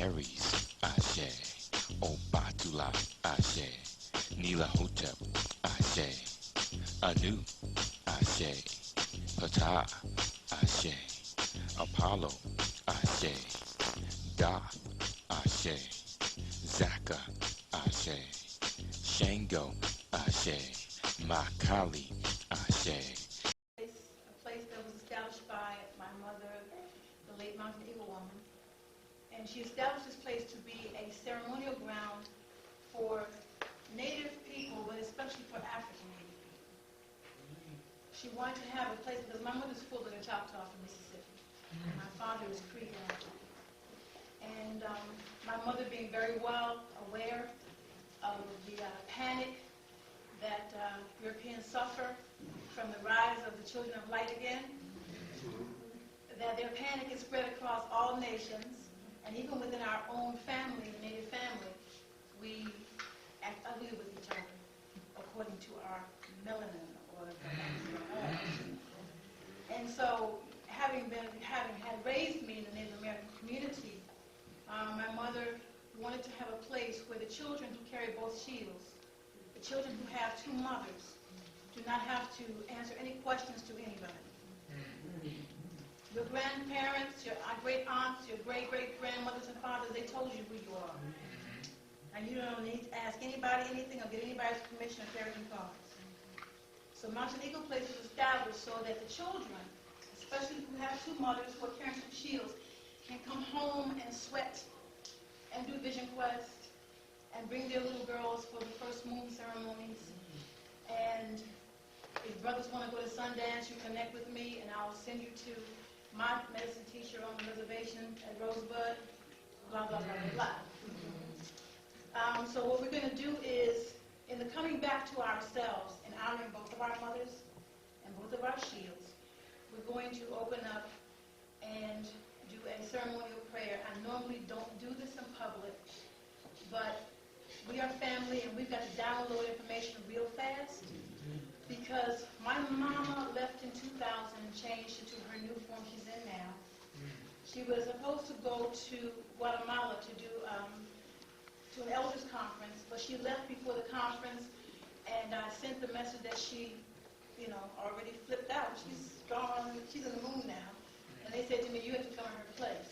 Aries, Ashe. Obatula, Ashe. Nila Hotep, Ashe. Anu, Ashe. Ptah, Ashe. Apollo, Ashe. Da, Ashe. Zaka, Ashe. Shango, Ashe. Makali, Ashe. A place that was established by my mother, the late Mountain Eagle woman. And she established this place to be a ceremonial ground for Native people, but especially for African Native people. She wanted to have a place, because my mother's full of the Choctaw from Mississippi. And my father is Creek. And my mother being very well aware of the panic that Europeans suffer from the rise of the children of light again, that their panic is spread across all nations, and even within our own family, the Native family, we act ugly with each other according to our melanin or and so having had raised me in the Native American community, my mother wanted to have a place where the children who carry both shields, the children who have two mothers, do not have to answer any questions to anybody. Your grandparents, your great aunts, your great-great-grandmothers and fathers, they told you who you are. And you don't need to ask anybody anything or get anybody's permission or carry any cards. So Mountain Eagle Place was established so that the children, especially who have two mothers who are carrying two shields, can come home and sweat and do vision quests and bring their little girls for the first moon ceremonies. And if brothers want to go to Sundance, you connect with me and I'll send you to my medicine teacher on the reservation at Rosebud, blah, blah, blah, blah, blah. So what we're going to do is, in the coming back to ourselves and honoring both of our mothers and both of our shields, we're going to open up and do a ceremonial prayer. I normally don't do this in public, but we are family and we've got to download information real fast, because my mama left in 2000 and changed into her new form she's in now. She was supposed to go to Guatemala to do to an elders conference, but she left before the conference, and I sent the message that she, already flipped out. She's gone. She's in the moon now. And they said to me, "You have to come in her place."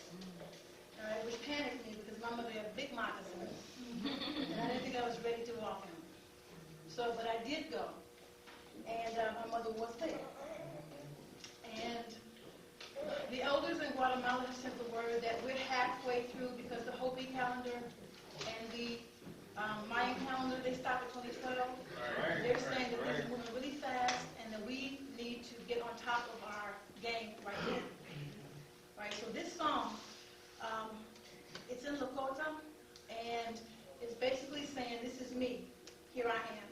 All right, which panicked me because my mother had big moccasins, and I didn't think I was ready to walk in them. So, but I did go. And my mother was there. And the elders in Guatemala have sent the word that we're halfway through, because the Hopi calendar and the Mayan calendar, they stopped at 2012. They're saying that things are moving really fast and that we need to get on top of our game right now. Right, so this song, it's in Lakota, and it's basically saying, this is me, here I am,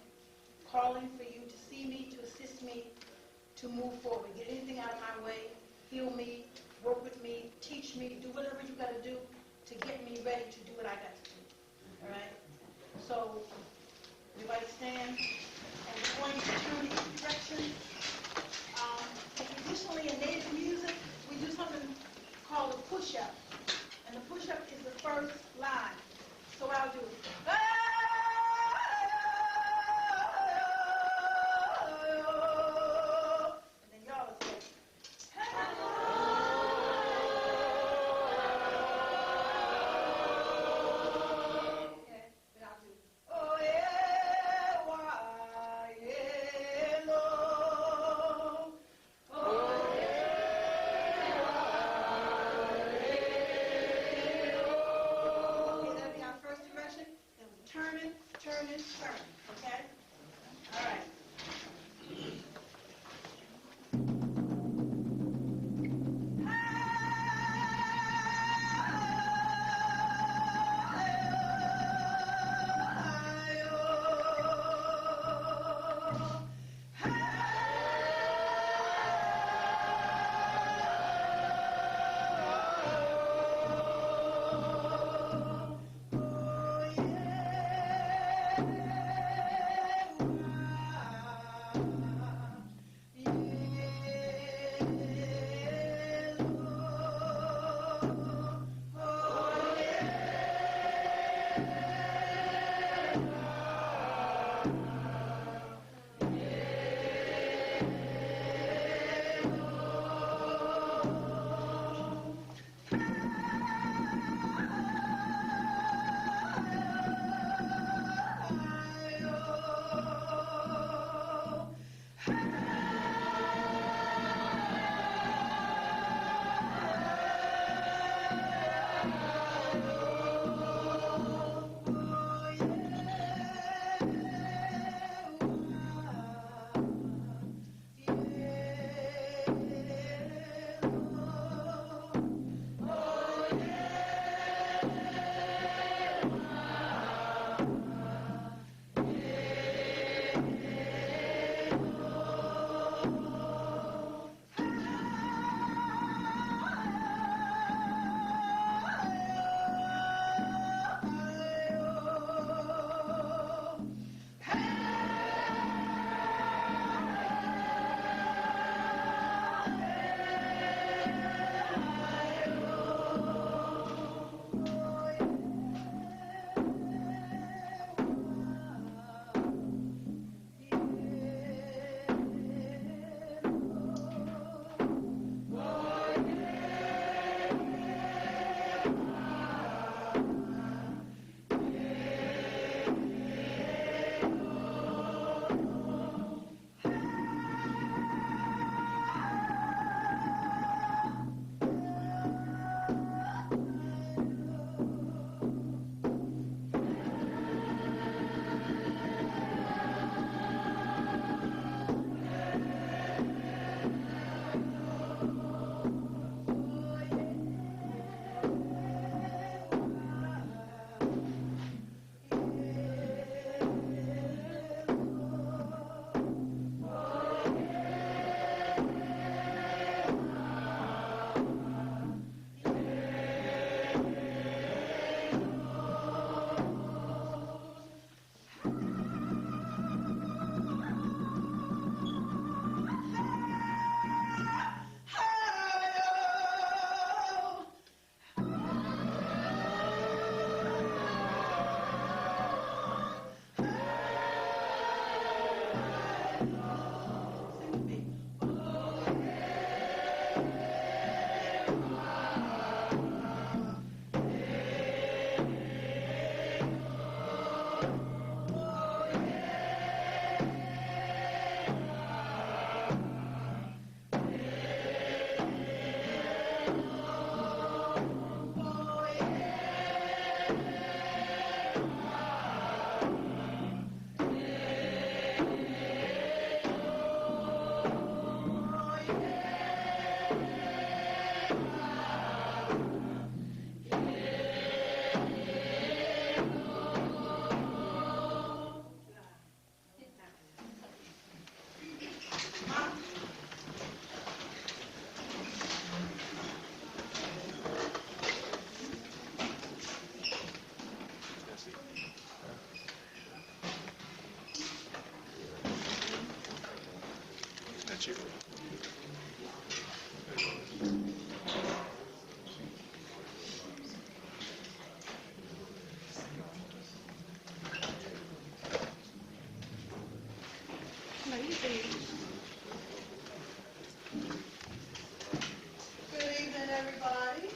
calling for you to see me, to assist me, to move forward. Get anything out of my way, heal me, work with me, teach me, do whatever you got to do to get me ready to do what I got to do. All right? So, everybody stand, and we're going to turn in direction. Traditionally in Native music, we do something called a push-up. And the push-up is the first line. So I'll do it. meet you. Good evening, everybody.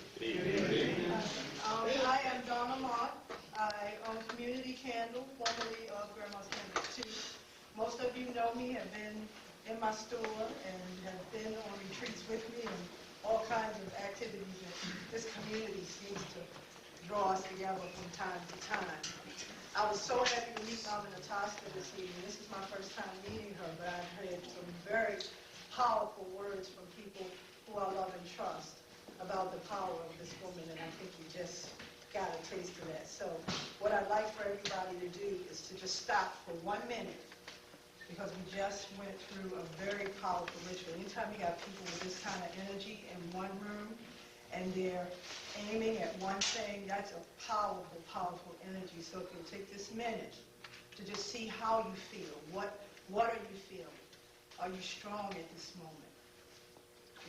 I am Donna Mott. I own Community Candle, formerly of Grandma's Candles 2. Most of you know me, have been in my store, and have been on retreats with me, and all kinds of activities that this community seems to draw us together from time to time. I was so happy to meet Mama Natasha this evening. This is my first time meeting her, but I've heard some very powerful words from people who I love and trust about the power of this woman, and I think we just got a taste of that. So what I'd like for everybody to do is to just stop for 1 minute, because we just went through a very powerful ritual. Anytime you got people with this kind of energy in one room, and they're aiming at one thing, that's a powerful, powerful energy. So if you'll take this minute to just see how you feel. What are you feeling? Are you strong at this moment?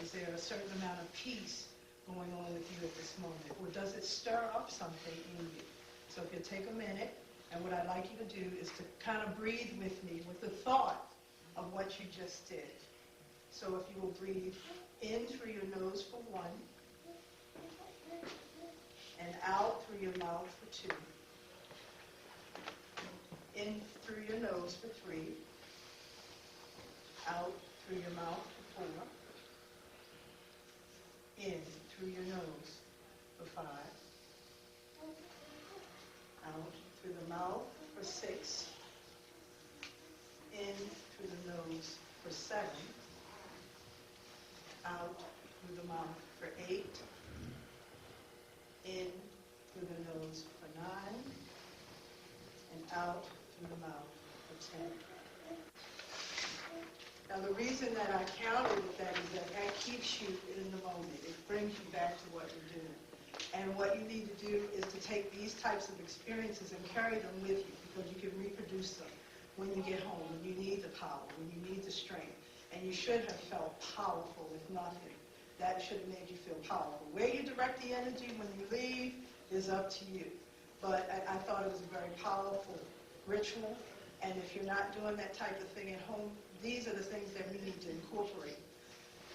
Is there a certain amount of peace going on with you at this moment? Or does it stir up something in you? So if you'll take a minute, and what I'd like you to do is to kind of breathe with me with the thought of what you just did. So if you will breathe in through your nose for 1, and out through your mouth for 2. In through your nose for 3. Out through your mouth for 4. In through your nose for 5. Out through the mouth for 6. In through the nose for 7. Out through the mouth for 8. In through the nose for 9, and out through the mouth for 10. Now the reason that I counted with that is that keeps you in the moment. It brings you back to what you're doing. And what you need to do is to take these types of experiences and carry them with you, because you can reproduce them when you get home, when you need the power, when you need the strength. And you should have felt powerful, if nothing. That should have made you feel powerful. Where you direct the energy when you leave is up to you. But I thought it was a very powerful ritual. And if you're not doing that type of thing at home, these are the things that we need to incorporate.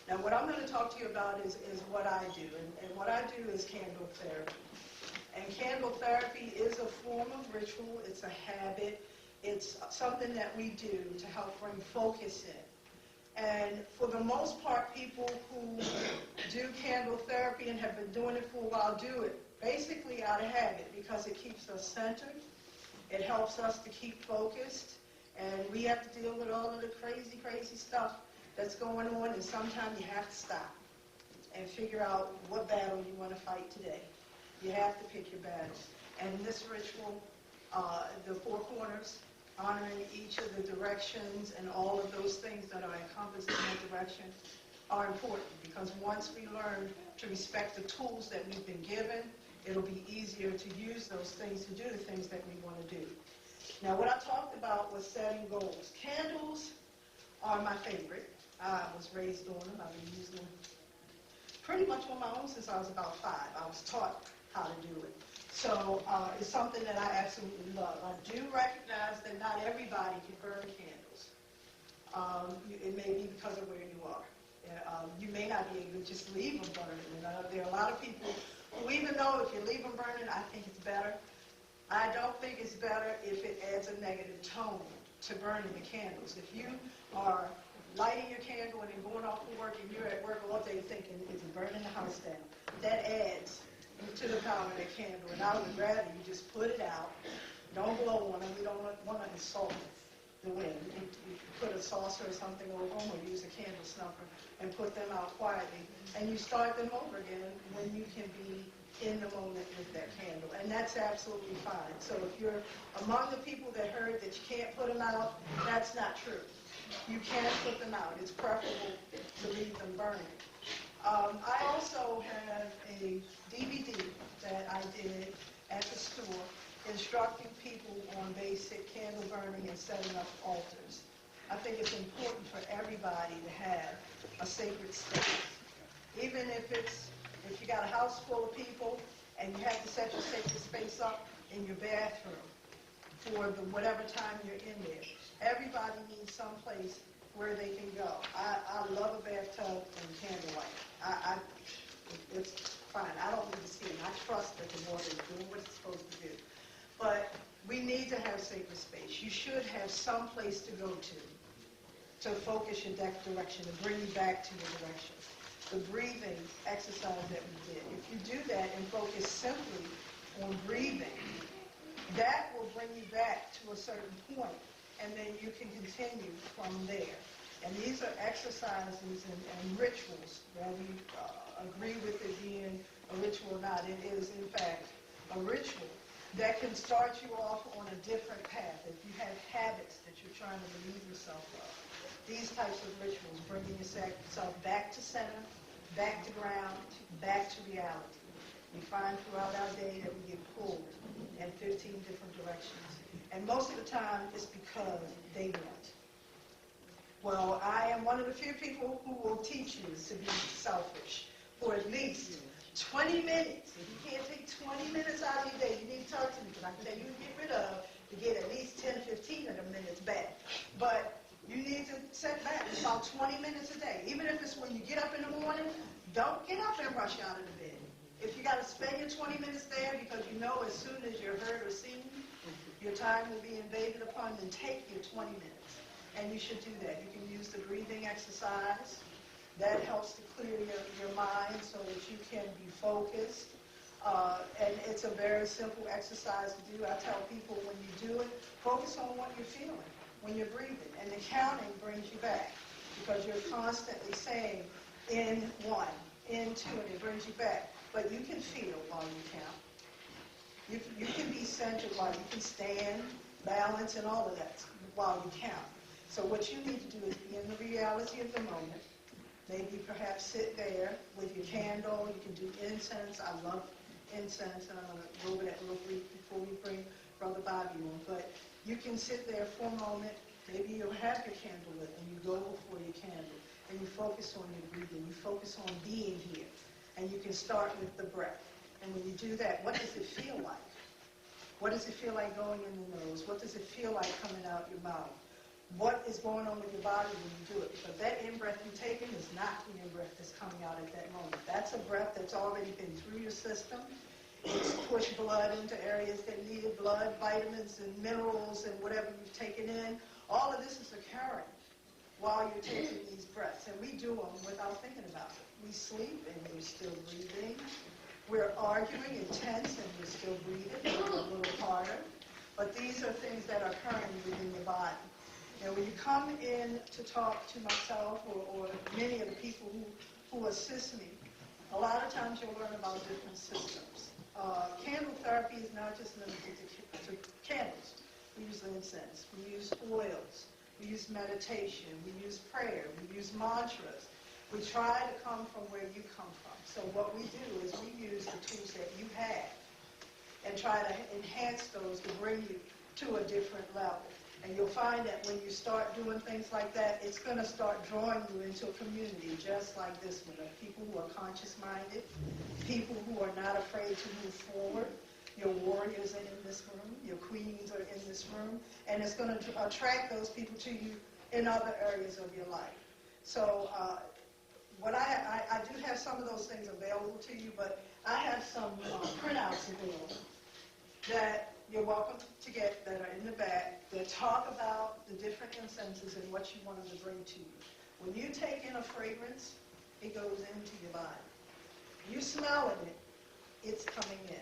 Now, what I'm going to talk to you about is what I do. And what I do is candle therapy. And candle therapy is a form of ritual. It's a habit. It's something that we do to help bring focus in. And for the most part, people who do candle therapy and have been doing it for a while do it basically out of habit, because it keeps us centered. It helps us to keep focused. And we have to deal with all of the crazy, crazy stuff that's going on. And sometimes you have to stop and figure out what battle you want to fight today. You have to pick your battles. And this ritual, the 4 corners, honoring each of the directions and all of those things that are encompassed in that direction are important, because once we learn to respect the tools that we've been given, it'll be easier to use those things to do the things that we want to do. Now, what I talked about was setting goals. Candles are my favorite. I was raised on them. I've been using them pretty much on my own since I was about 5. I was taught how to do it. So it's something that I absolutely love. I do recognize that not everybody can burn candles. It may be because of where you are. You may not be able to just leave them burning. There are a lot of people who, even though if you leave them burning, I think it's better. I don't think it's better if it adds a negative tone to burning the candles. If you are lighting your candle and then going off to work, and you're at work all day thinking, is it burning the house down? That adds to the power of that candle. And I would rather you just put it out. Don't blow on them. We don't want to insult the wind. You put a saucer or something over them, or use a candle snuffer and put them out quietly. And you start them over again when you can be in the moment with that candle. And that's absolutely fine. So if you're among the people that heard that you can't put them out, that's not true. You can put them out. It's preferable to leave them burning. I also have a DVD that I did at the store instructing people on basic candle burning and setting up altars. I think it's important for everybody to have a sacred space. Even if you got a house full of people and you have to set your sacred space up in your bathroom for whatever time you're in there. Everybody needs some place where they can go. I love a bathtub and candlelight. It's fine. I don't need to see it. I trust that the water is doing what it's supposed to do. But we need to have sacred space. You should have some place to go to focus your direction, to bring you back to your direction. The breathing exercise that we did. If you do that and focus simply on breathing, that will bring you back to a certain point, and then you can continue from there. And these are exercises and rituals, whether you agree with it being a ritual or not. It is, in fact, a ritual that can start you off on a different path. If you have habits that you're trying to relieve yourself of, these types of rituals, bringing yourself back to center, back to ground, back to reality. We find throughout our day that we get pulled in 15 different directions. And most of the time, it's because they want. Well, I am one of the few people who will teach you to be selfish for at least 20 minutes. If you can't take 20 minutes out of your day, you need to talk to me, because I can tell you to get rid of to get at least 10 to 15 of the minutes back. But you need to set back about 20 minutes a day. Even if it's when you get up in the morning, don't get up and rush out of the bed. If you got to spend your 20 minutes there because you know as soon as you're heard or seen, your time will be invaded upon, then take your 20 minutes. And you should do that. You can use the breathing exercise. That helps to clear your mind so that you can be focused. And it's a very simple exercise to do. I tell people when you do it, focus on what you're feeling when you're breathing. And the counting brings you back because you're constantly saying in one, in two, and it brings you back. But you can feel while you count. You can be centered while you can stand, balance, and all of that while you count. So what you need to do is be in the reality of the moment. Maybe perhaps sit there with your candle. You can do incense. I love incense, and I'm going to go over that real brief before we bring Brother Bobby on. But you can sit there for a moment. Maybe you'll have your candle lit, and you go before your candle, and you focus on your breathing. You focus on being here, and you can start with the breath. And when you do that, what does it feel like? What does it feel like going in the nose? What does it feel like coming out your mouth? What is going on with your body when you do it? Because that in-breath you're taking is not the in-breath that's coming out at that moment. That's a breath that's already been through your system. It's pushed blood into areas that needed blood, vitamins and minerals and whatever you've taken in. All of this is occurring while you're taking these breaths. And we do them without thinking about it. We sleep and we're still breathing. We're arguing and tense and we're still breathing. We're a little harder. But these are things that are occurring within your body. And when you come in to talk to myself or many of the people who assist me, a lot of times you'll learn about different systems. Candle therapy is not just limited to candles. We use incense. We use oils. We use meditation. We use prayer. We use mantras. We try to come from where you come from. So what we do is we use the tools that you have and try to enhance those to bring you to a different level. And you'll find that when you start doing things like that, it's going to start drawing you into a community just like this one, of people who are conscious-minded, people who are not afraid to move forward. Your warriors are in this room. Your queens are in this room. And it's going to attract those people to you in other areas of your life. So I do have some of those things available to you, but I have some printouts available that you're welcome to get that are in the back that talk about the different incenses and what you want them to bring to you. When you take in a fragrance, it goes into your body. You smelling it, it's coming in.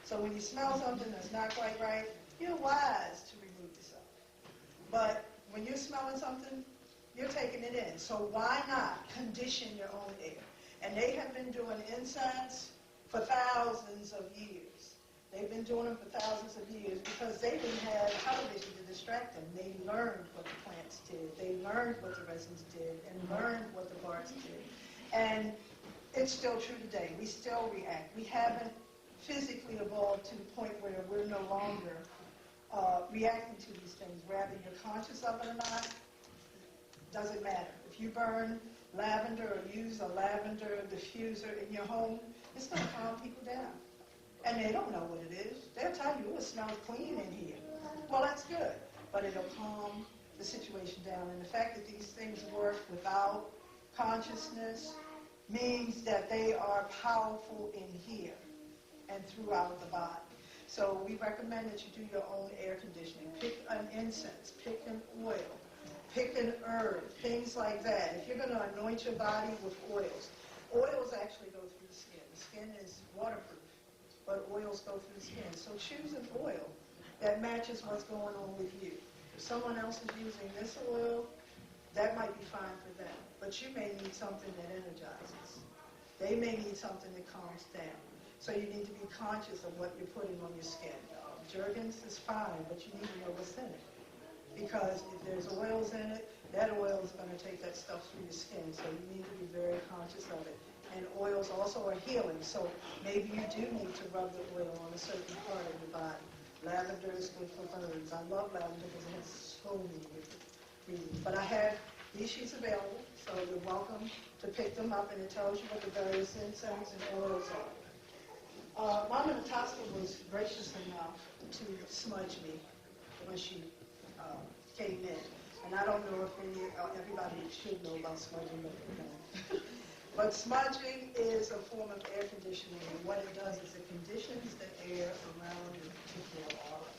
So when you smell something that's not quite right, you're wise to remove yourself. But when you're smelling something, you're taking it in. So why not condition your own air? And they have been doing incense for thousands of years. They've been doing them for thousands of years because they didn't have television to distract them. They learned what the plants did. They learned what the resins did and learned what the barks did. And it's still true today. We still react. We haven't physically evolved to the point where we're no longer reacting to these things. Whether you're conscious of it or not, Doesn't matter. If you burn lavender or use a lavender diffuser in your home, it's going to calm people down. And they don't know what it is. They'll tell you, it smells clean in here. Well, that's good, but it'll calm the situation down. And the fact that these things work without consciousness means that they are powerful in here and throughout the body. So we recommend that you do your own air conditioning. Pick an incense, pick an oil, pick an herb, things like that. If you're going to anoint your body with oils actually go through the skin. The skin is waterproof, but oils go through the skin. So choose an oil that matches what's going on with you. If someone else is using this oil, that might be fine for them. But you may need something that energizes. They may need something that calms down. So you need to be conscious of what you're putting on your skin. Jergens is fine, but you need to know what's in it. Because if there's oils in it, that oil is going to take that stuff through your skin. So you need to be very conscious of it. And oils also are healing. So maybe you do need to rub the oil on a certain part of your body. Lavender is good for burns. I love lavender because it has so many different reasons. But I have these sheets available, so you're welcome to pick them up, and it tells you what the various incense and oils are. Mama Natasha was gracious enough to smudge me when she came in. And I don't know if everybody should know about smudging, but you know. But smudging is a form of air conditioning, and what it does is it conditions the air around your particular aura.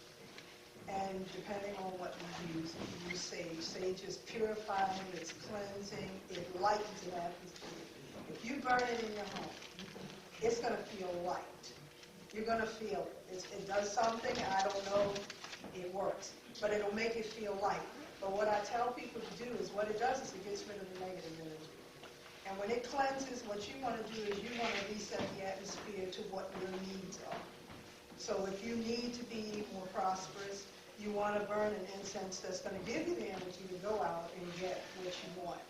And depending on what you use, if you use sage, sage is purifying, it's cleansing, it lightens the atmosphere. If you burn it in your home, it's going to feel light. You're going to feel it. It does something, I don't know, it works. But it'll make it feel light. But what I tell people to do is, what it does is it gets rid of the negative energy. And when it cleanses, what you want to do is you want to reset the atmosphere to what your needs are. So if you need to be more prosperous, you want to burn an incense that's going to give you the energy to go out and get what you want.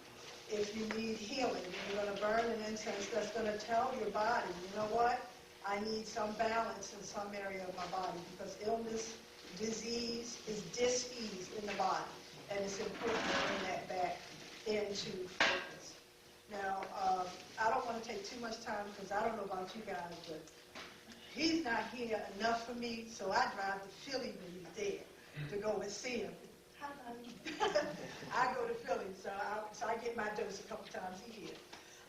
If you need healing, you're going to burn an incense that's going to tell your body, you know what? I need some balance in some area of my body, because illness, disease is dis-ease in the body, and it's important to bring that back into focus. Now, I don't want to take too much time, because I don't know about you guys, but he's not here enough for me, so I drive to Philly when he's there to go and see him. Hi, buddy. I go to Philly, so I get my dose a couple times a year.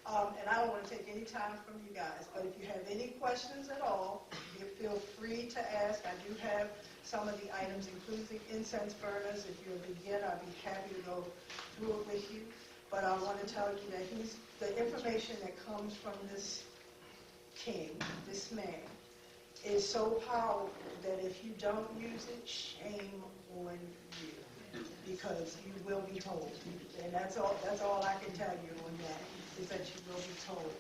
And I don't want to take any time from you guys, but if you have any questions at all, you feel free to ask. I do have some of the items, including incense burners. If you're a beginner, I'd be happy to go through it with you. But I want to tell you that the information that comes from this king, this man, is so powerful that if you don't use it, shame on you, because you will be told. And that's all I can tell you on that, is that you will be told.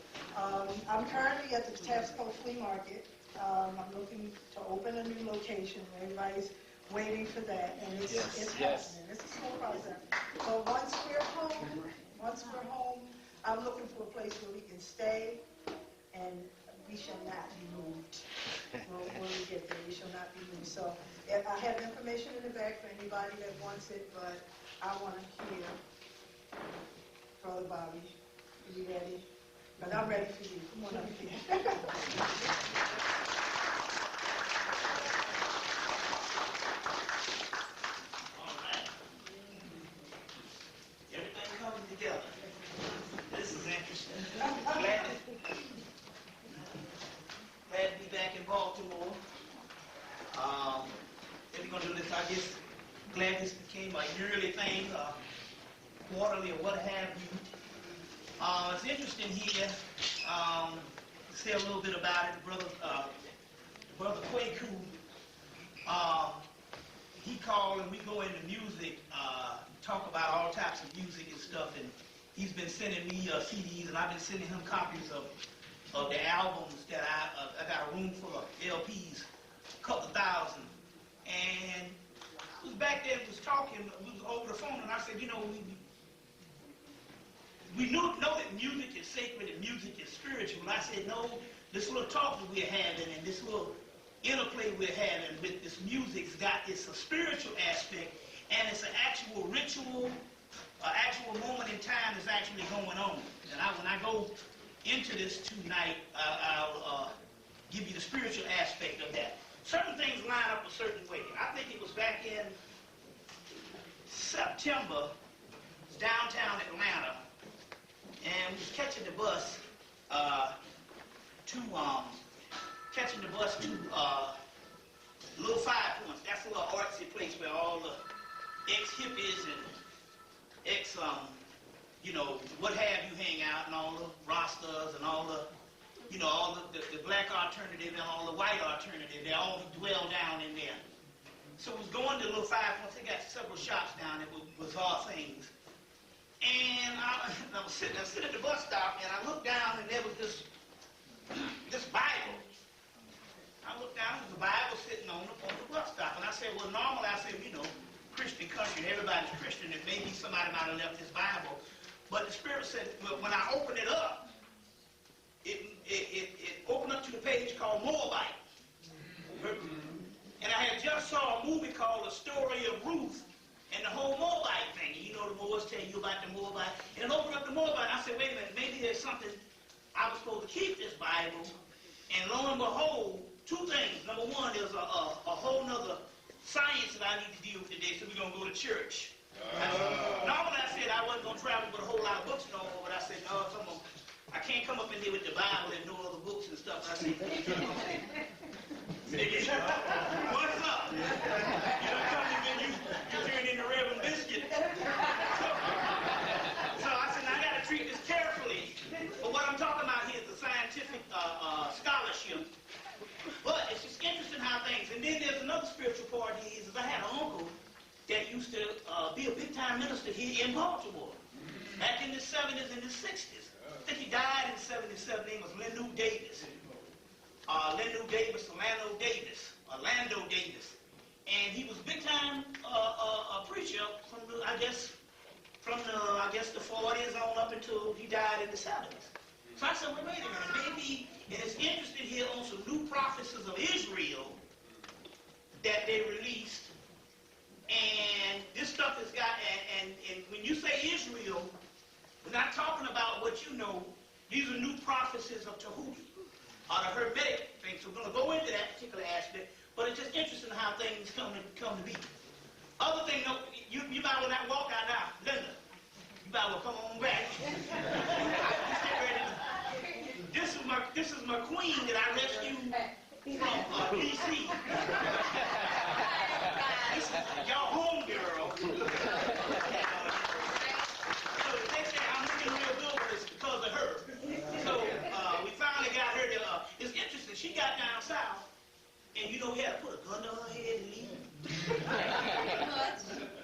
I'm currently at the Tapsco Flea Market. I'm looking to open a new location. Everybody's waiting for that, and it's happening. It's a slow process. So once we're home, I'm looking for a place where we can stay, and we shall not be moved. When we get there, we shall not be moved. So I have information in the back for anybody that wants it, but I want to hear, Brother Bobby, are you ready? But I'm ready for you. Come on up here. All right. Everything coming together. This is interesting. Glad to be back in Baltimore. If we're going to do this, I guess glad this became a yearly thing, quarterly or what have you. It's interesting here to say a little bit about it. Brother Kwaku, he called and we go into music, talk about all types of music and stuff, and he's been sending me CDs, and I've been sending him copies of the albums that I got a room full of LPs, a couple thousand. And I was back there, was talking, we was over the phone, and I said, you know, we know that music is sacred and music is spiritual. And I said, no, this little talk that we're having and this little interplay we're having with this music, it's a spiritual aspect, and it's an actual ritual actual moment in time is actually going on. And when I go into this tonight, I'll give you the spiritual aspect of that. Certain things line up a certain way. I think it was back in September, downtown Atlanta, and we was catching the bus to Little Five Points. That's a little artsy place where all the ex-hippies and what have you hang out, and all the Rastas and all the, all the black alternative and all the white alternative. They all dwell down in there. So we was going to Little Five Points. They got several shops down there with bizarre things. And I was sitting at the bus stop, and I looked down, and there was this Bible. I looked down, there was a Bible sitting on the bus stop. And I said, well, normally, Christian country, and everybody's Christian, and maybe somebody might have left this Bible. But the Spirit said, well, when I opened it up, it opened up to the page called Moabite. And I had just saw a movie called The Story of Ruth and the whole Moabite thing. You know, the Moors tell you about the Moabite. And it opened up the Moabite. I said, wait a minute, maybe there's something I was supposed to keep this Bible. And lo and behold, two things. Number one, there's a whole nother science that I need to deal with today, so we're going to go to church. Normally I said I wasn't going to travel with a whole lot of books no more, but I said, no, I can't come up in here with the Bible and no other books and stuff. I said, what's up? You don't come in and you turn into Reverend Biscuit. So I said, I got to treat this carefully. But what I'm talking about here is the scientific scholarship. But it's just interesting how things, and then there's another spiritual part here, is I had an uncle that used to be a big-time minister here in Baltimore, back in the 70s and the 60s. I think he died in 77. His name was Orlando Davis. And he was a big-time preacher from the 40s on up until he died in the 70s. So I said, well, wait a minute, maybe, and it's interested here on some new prophecies of Israel that they released. And this stuff has got, and when you say Israel, we're not talking about what you know. These are new prophecies of Tahuti, or the Hermetic thing. So we're going to go into that particular aspect, but it's just interesting how things come to be. Other thing, you might well not walk out now, Linda. You might well come on back. This is my queen that I rescued from D.C. This is y'all home girl. So they say I'm looking real good with this because of her. So we finally got her to, it's interesting, she got down south, and we had to put a gun to her head and leave.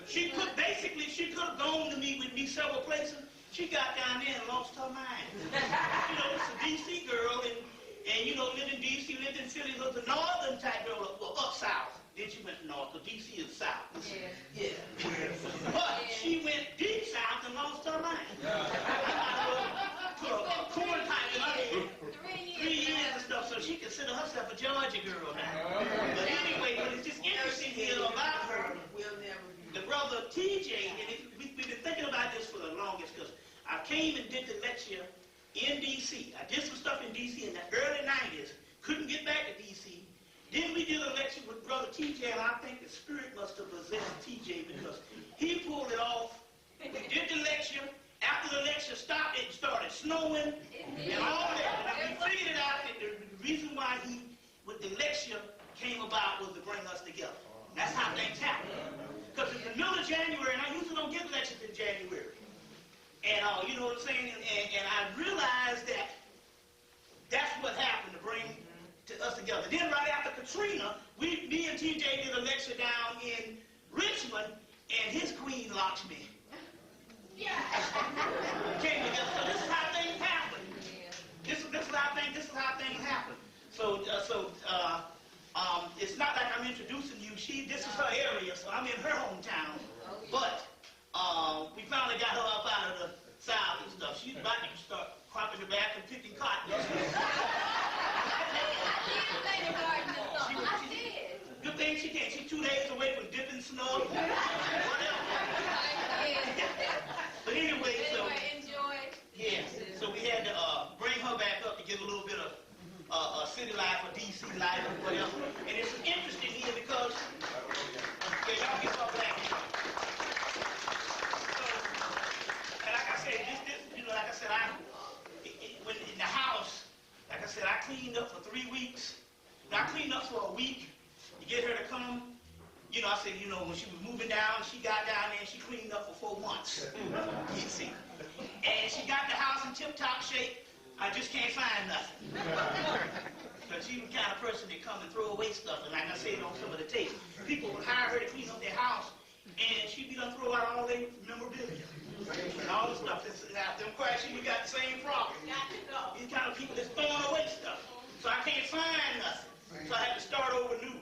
She could have gone to meet with me several places. She got down there and lost her mind. It's a D.C. girl, and lived in D.C., lived in Philly, was a northern type girl, up south. Then she went north, because D.C. is south. Yeah. But she went deep south and lost her mind. Put a corn pipe in her head. 3 years and stuff, so she considered herself a Georgia girl now. But anyway, it's just interesting here about her. The brother TJ, and we've been thinking about this for the longest, because I came and did the lecture in D.C. I did some stuff in D.C. in the early 90s, couldn't get back to D.C. Then we did a lecture with brother TJ, and I think the Spirit must have possessed TJ, because he pulled it off. We did the lecture. After the lecture stopped, it started snowing and all that. And we figured it out that the reason why with the lecture came about was to bring us together. That's how things happen. Because in the middle of January, and I usually don't give lectures in January. And you know what I'm saying? And I realized that that's what happened to bring us together. Then right after Katrina, me and TJ did a lecture down in Richmond, and his queen locked me. Yeah. Came together. So this is how things happen. This is how things happen. So it's not like I'm introducing you. This is her area, so I'm in her hometown. But we finally got her up out of the south and stuff. She's about to start cropping her back and picking cotton. Good thing she can. She's 2 days away from dipping snow. Whatever. anyway, so enjoy. yeah, so we had to bring her back up to get a little bit of city life or DC life or whatever. And it's interesting here because y'all get her back here. So, and like I said, this you know, like I said, when in the house, like I said, I cleaned up for 3 weeks. I cleaned up for a week to get her to come. You know, I said, you know, when she was moving down, she got down there and she cleaned up for 4 months. You see. And she got the house in tip-top shape. I just can't find nothing. But she was the kind of person that come and throw away stuff. And like I said on some of the tapes, people would hire her to clean up their house, and she'd be done throw out all their memorabilia. And all the stuff. Them crashing, we got the same problem. These kind of people that's throwing away stuff. So I can't find nothing. So I had to start over new.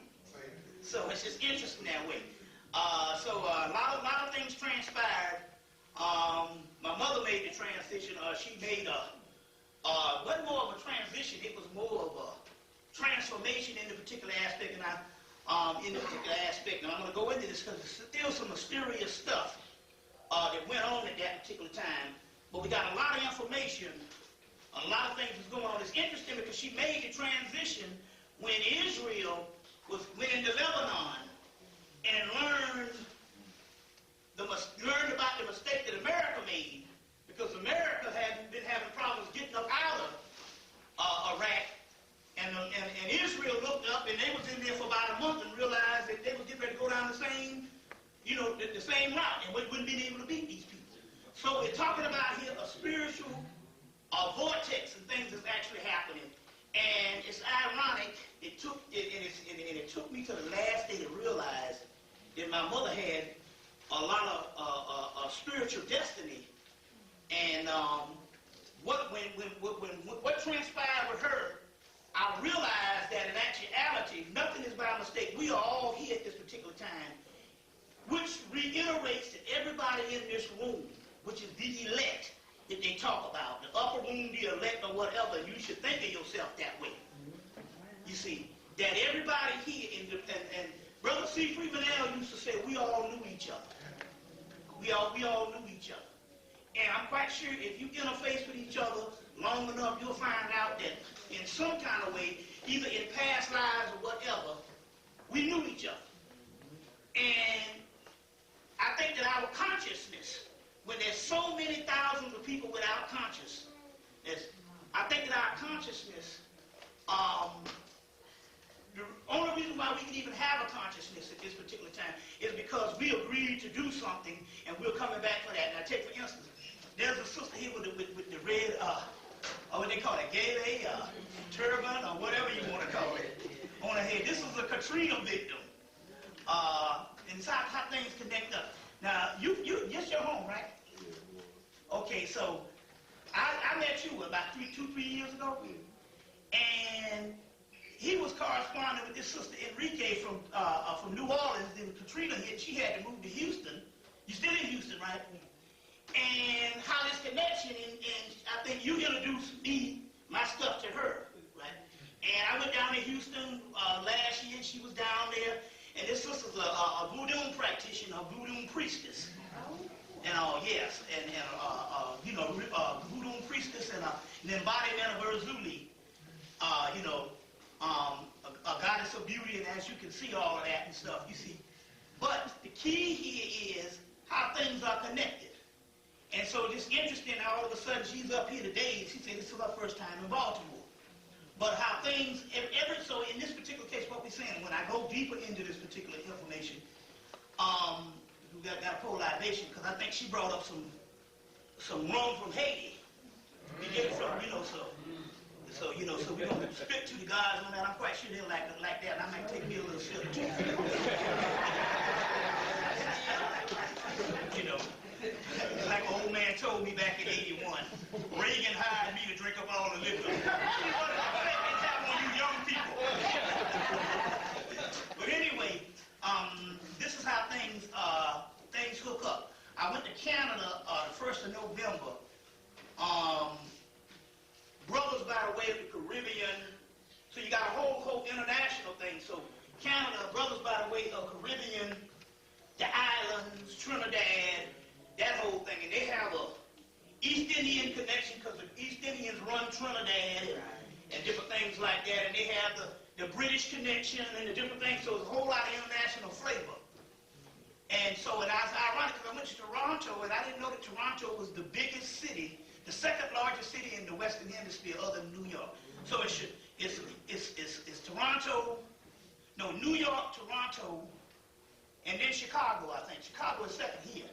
So it's just interesting that way. So a lot of things transpired. My mother made the transition. She made wasn't more of a transition. It was more of a transformation in the particular aspect. And I'm going to go into this because there's still some mysterious stuff that went on at that particular time. But we got a lot of information. A lot of things was going on. It's interesting because she made the transition when Israel went into Lebanon and learned about the mistake that America made, because America had been having problems getting up out of Iraq, and Israel looked up, and they was in there for about a month and realized that they was getting ready to go down the same, the same route, and wouldn't be able to beat these people. So we're talking about here a spiritual vortex and things that's actually happening. And it's ironic, it took me to the last day to realize that my mother had a lot of spiritual destiny. And what transpired with her, I realized that in actuality, nothing is by mistake. We are all here at this particular time, which reiterates that everybody in this room, which is the elect, that they talk about, the upper room, the elect, or whatever, you should think of yourself that way. You see, that everybody here, and Brother C. Freemanell used to say, we all knew each other. We all knew each other. And I'm quite sure if you interface with each other long enough, you'll find out that in some kind of way, either in past lives or whatever, we knew each other. And I think that our consciousness, when there's so many thousands of people without consciousness, I think that our consciousness, the only reason why we can even have a consciousness at this particular time is because we agreed to do something, and we're coming back for that. Now, take for instance, there's a sister here with the red, what they call it, gele, turban, or whatever you want to call it, on her head. This is a Katrina victim. And it's how things connect up. Now, this your home, right? Okay, so I met you about 3 years ago, and he was corresponding with this sister Enrique from New Orleans. Then Katrina hit, she had to move to Houston. You're still in Houston, right? And how this connection, and I think you introduced my stuff to her, right? And I went down to Houston last year. She was down there, and this sister's a voodoo practitioner, a voodoo priestess. And yes, and voodoo priestess and an embodiment of Urzuli, a goddess of beauty, and as you can see all of that and stuff, you see. But the key here is how things are connected. And so it's interesting, all of a sudden she's up here today, and she said this is her first time in Baltimore. But how things, so in this particular case, what we're saying, when I go deeper into this particular information, we got a full libation, because I think she brought up some rum from Haiti. We get it from, so we're going to spit to the gods on that. I'm quite sure they'll like that, and I might take me a little sip too. Like an old man told me back in '81, Reagan hired me to drink up all the liquor. What effect is that on you young people? But anyway, this is how things hook up. I went to Canada the 1st of November. Brothers by the way of the Caribbean. So you got a whole international thing. So Canada, brothers by the way of Caribbean, the islands, Trinidad, that whole thing. And they have a East Indian connection because the East Indians run Trinidad and different things like that. And they have the British connection and the different things. So there's a whole lot of international flavor. And so, and I was ironic because I went to Toronto, and I didn't know that Toronto was the biggest city, the second largest city in the Western Hemisphere other than New York. So it's Toronto, no, New York, Toronto, and then Chicago, I think. Chicago is second here.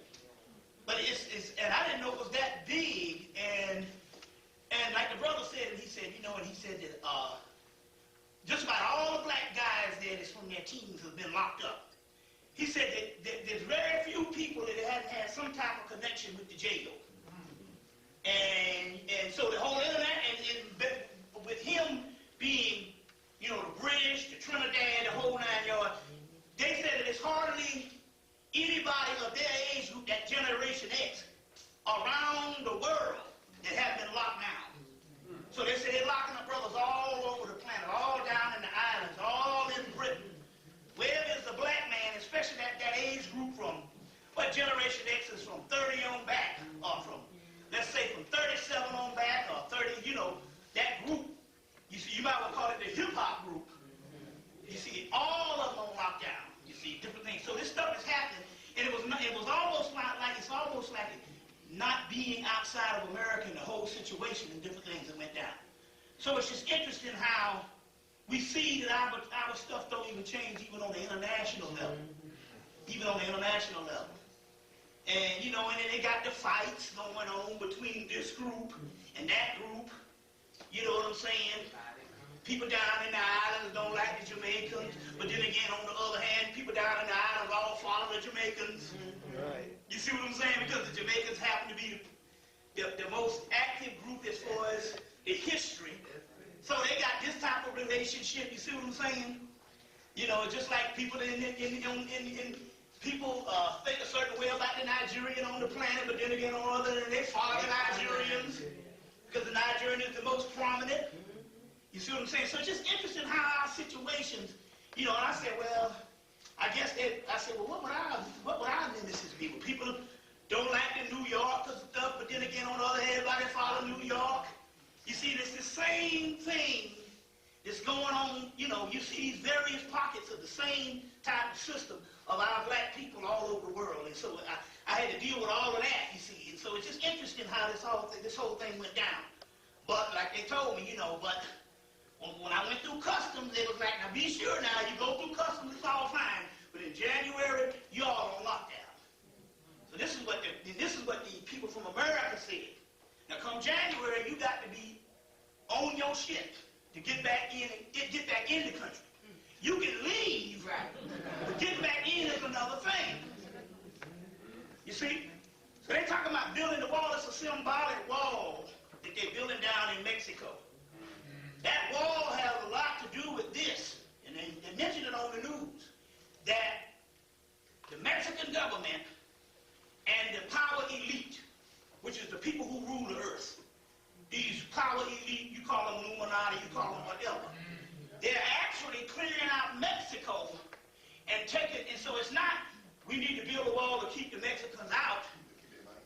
But and I didn't know it was that big, and like the brother said, and he said that just about all the black guys there that's from their teens have been locked up. He said that there's very few people that hadn't had some type of connection with the jail. And so the whole internet, and with him being, the British, the Trinidad, the whole 9 yards, they said that it's hardly anybody of their age group, that Generation X, around the world that have been locked down. So they said they're locking up brothers all over the planet, all down in the islands, all in Britain. Where is the black man, especially that age group from, what Generation X is from 30 on back, or from, let's say from 37 on back, or 30, that group. You see, you might want to call it the hip-hop group. You see, all of them on lockdown. You see, different things. So this stuff is happening, and it was almost like not being outside of America in the whole situation and different things that went down. So it's just interesting how we see that our stuff don't even change even on the international level. Even on the international level. And, and then they got the fights going on between this group and that group. You know what I'm saying? People down in the islands don't like the Jamaicans, but then again, on the other hand, people down in the islands all follow the Jamaicans. Right. You see what I'm saying? Because the Jamaicans happen to be the most active group as far as the history. So they got this type of relationship. You see what I'm saying? Just like people people think a certain way about the Nigerian on the planet, but then again, on other than they follow the Nigerians because the Nigerian is the most prominent. You see what I'm saying? So it's just interesting how our situations, and I said, well, what would our nemesis be? Well, people don't like the New Yorkers and stuff, but then again, on the other hand, everybody follow New York. You see, it's the same thing that's going on, you see these various pockets of the same type of system of our black people all over the world. And so I had to deal with all of that, you see. And so it's just interesting how this whole thing went down. But like they told me, but when I went through customs, they was like, now be sure now, you go through customs, it's all fine. But in January, you're all on lockdown. So this is what the people from America said. Now come January, you got to be on your shit to get back in the country. You can leave, but getting back in is another thing. You see? So they talking about building the wall. It's a symbolic wall that they're building down in Mexico. That wall has a lot to do with this, and they mentioned it on the news, that the Mexican government and the power elite, which is the people who rule the earth, these power elite, you call them Illuminati, you call them whatever, they're actually clearing out Mexico and taking, and so it's not, we need to build a wall to keep the Mexicans out.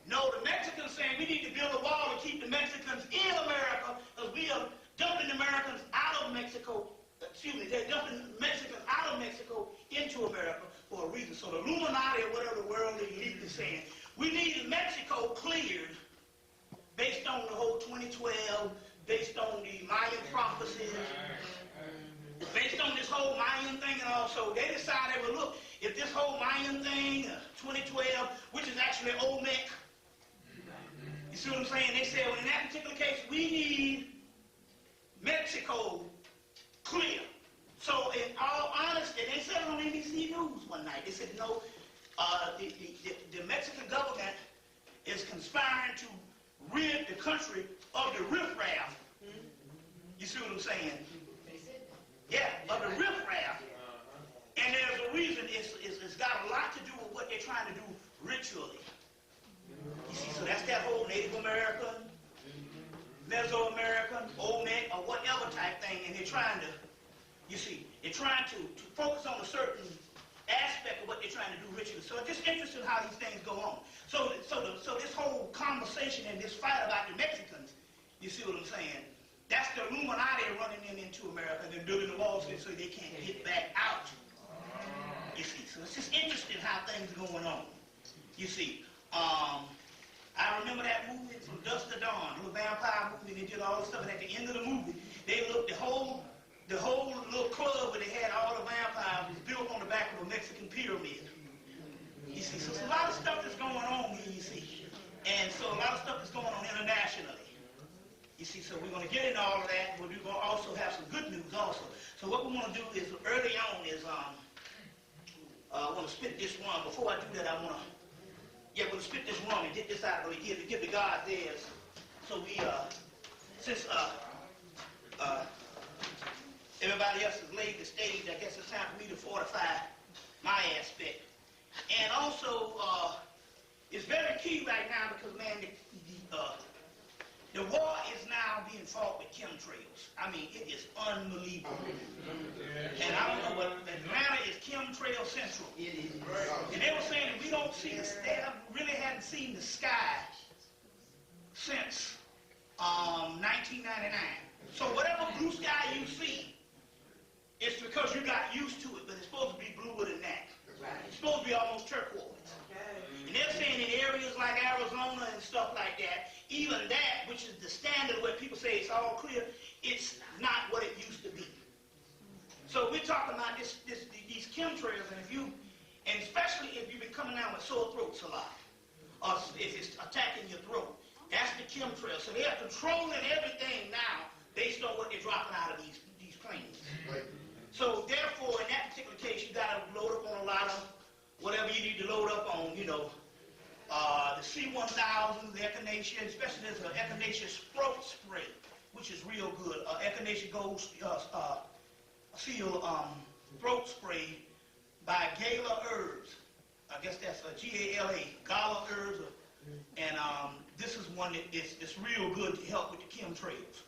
No, the Mexicans saying we need to build a wall to keep the Mexicans in America, because we are dumping Americans out of Mexico, they're dumping Mexicans out of Mexico into America for a reason. So the Illuminati or whatever the world elite is saying, we need Mexico cleared based on the whole 2012, based on the Mayan prophecies, based on this whole Mayan thing and all. So they decided, well, look, if this whole Mayan thing, 2012, which is actually Olmec, you see what I'm saying? They said, well, in that particular case, we need Mexico clear. So in all honesty, they said on NBC News one night, they said, no, the Mexican government is conspiring to rid the country of the riffraff. You see what I'm saying? Yeah, of the riffraff. And there's a reason, it's got a lot to do with what they're trying to do ritually. You see, so that's that whole Native American, Mesoamerican, Olmec, or whatever type thing, and they're trying to, you see, they're trying to focus on a certain aspect of what they're trying to do ritually. So it's just interesting how these things go on. So the whole conversation and this fight about the Mexicans, you see what I'm saying? That's the Illuminati running into America and building the walls so they can't get back out. You see, so it's just interesting how things are going on. You see, I remember that movie From Dusk to Dawn, the little vampire movie. They did all this stuff, and at the end of the movie, they looked the whole little club where they had all the vampires was built on the back of a Mexican pyramid. You see, so there's a lot of stuff that's going on here. You see, and so a lot of stuff is going on internationally. You see, so we're going to get into all of that, but we're going to also have some good news also. So what we want to do is, early on is, I want to spit this one. Before I do that, I want to, we're going to spit this one and get this out of the way, give the God theirs. So we, since everybody else has laid the stage, I guess it's time for me to fortify my aspect. And also, it's very key right now because, man, the war is now being fought with chemtrails. I mean, it is unbelievable. And I don't know what Atlanta is chemtrail central. And they were saying that we don't see the sky, really hadn't seen the sky since 1999. So whatever blue sky you see, it's because you got used to it, but it's supposed to be bluer than that. It's supposed to be almost turquoise. And they're saying in areas like Arizona and stuff like that, even that, which is the standard where people say it's all clear, it's not what it used to be. So we're talking about these chemtrails, and especially if you've been coming down with sore throats a lot, or if it's attacking your throat, that's the chemtrail. So they are controlling everything now based on what they're dropping out of these planes. Right. So therefore, in that particular case, you got to load up on a lot of whatever you need to load up on, the C-1000, the echinacea, especially there's an echinacea throat spray, which is real good. Echinacea Gold Seal throat spray by Gala Herbs. I guess that's G-A-L-A, Gala Herbs. And this is one that's real good to help with the chemtrails.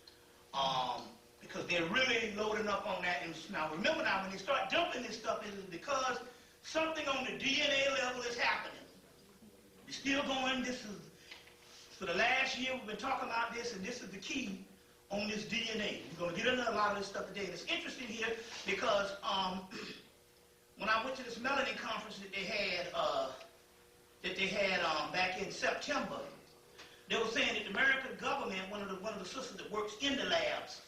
Because they're really loading up on that. And now remember now, when they start dumping this stuff, it is because something on the DNA level is happening. It's still going. This is, for the last year, we've been talking about this, and this is the key on this DNA. We're going to get into a lot of this stuff today. And it's interesting here because when I went to this melanin conference that they had back in September, they were saying that the American government, one of the sisters that works in the labs,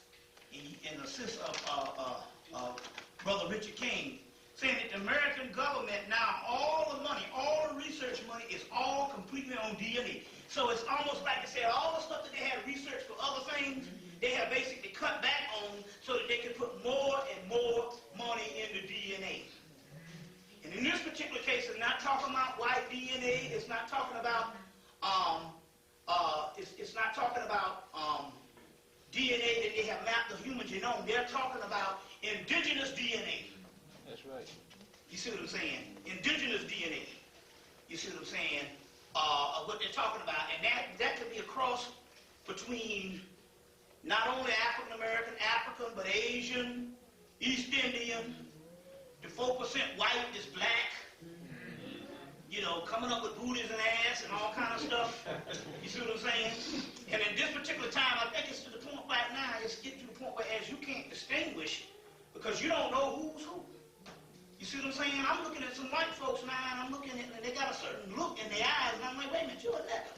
and the sister of Brother Richard King, saying that the American government now, all the money, all the research money is all completely on DNA. So it's almost like they said all the stuff that they had researched for other things, they have basically cut back on so that they can put more and more money into DNA. And in this particular case, it's not talking about white DNA, it's not talking about it's not talking about DNA that they have mapped the human genome. They're talking about indigenous DNA. That's right. You see what I'm saying? Indigenous DNA. You see what I'm saying? What they're talking about. And that could be a cross between not only African American, but Asian, East Indian, the 4% white is black, coming up with booties and ass and all kind of stuff. You see what I'm saying? And in this particular time, I think it's to the point right now, it's getting to the point where as you can't distinguish because you don't know who's who. You see what I'm saying? I'm looking at some white folks now, and I'm looking at them, and they got a certain look in their eyes, and I'm like, wait a minute, you're a nigga.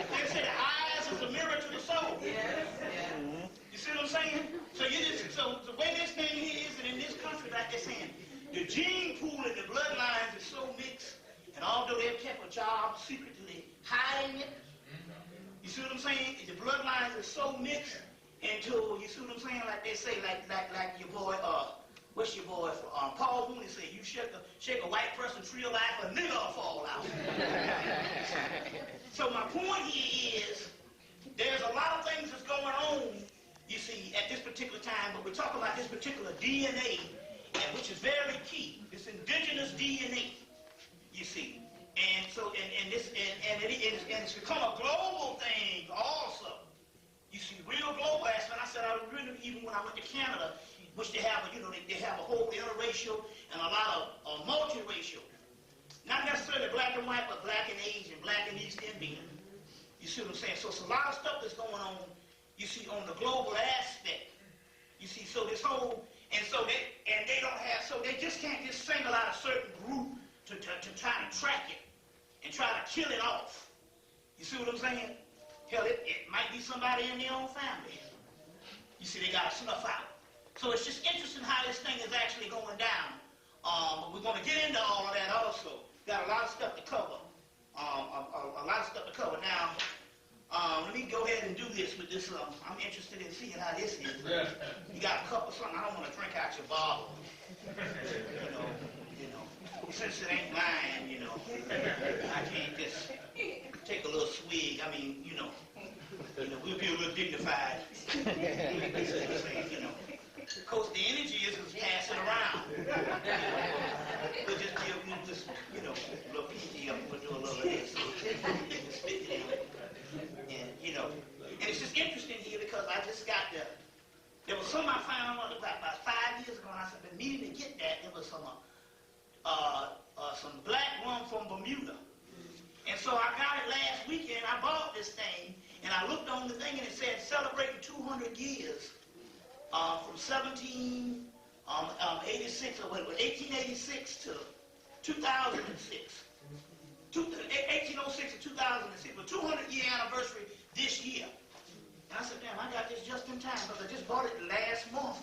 They say the eyes is a mirror to the soul. Yes. You see what I'm saying? So the way this thing is, and in this country, like they're saying, the gene pool and the bloodlines is so mixed, and although they've kept a job secretly hiding it, you see what I'm saying? The bloodlines are so mixed until, you see what I'm saying? Like they say, like your boy, what's your boy, Paul Mooney say, you shake a white person tree of life, a nigga will fall out. So my point here is, there's a lot of things that's going on, you see, at this particular time, but we're talking about this particular DNA, which is very key. This indigenous DNA, you see. And so, it's become a global thing also. You see, real global aspect. I said, I really, even when I went to Canada, which they have, they have a whole interracial and a lot of multiracial. Not necessarily black and white, but black and Asian, black and East Indian. You see what I'm saying? So it's a lot of stuff that's going on, you see, on the global aspect. You see, so this whole, and so they don't have, so they just can't just single out a certain group to try to track it and try to kill it off. You see what I'm saying? Hell, it might be somebody in their own family. You see, they got to snuff out. So it's just interesting how this thing is actually going down. But we're going to get into all of that also. Got a lot of stuff to cover. A lot of stuff to cover. Now, let me go ahead and do this with this. I'm interested in seeing how this is. You got a cup of something. I don't want to drink out your bottle. You know, since it ain't mine, I can't just take a little swig. I mean, we'll be a little dignified. Of course, the energy isn't passing around. We'll just be a little pinky up. We'll do a little of this. And it's just interesting here because I just got there was some I found about 5 years ago, and I've been needing to get that. There was some black rum from Bermuda. And so I got it last weekend. I bought this thing, and I looked on the thing, and it said celebrating 200 years from 1886 to 2006. 1806 to 2006, but 200-year anniversary this year. And I said, damn, I got this just in time because I just bought it last month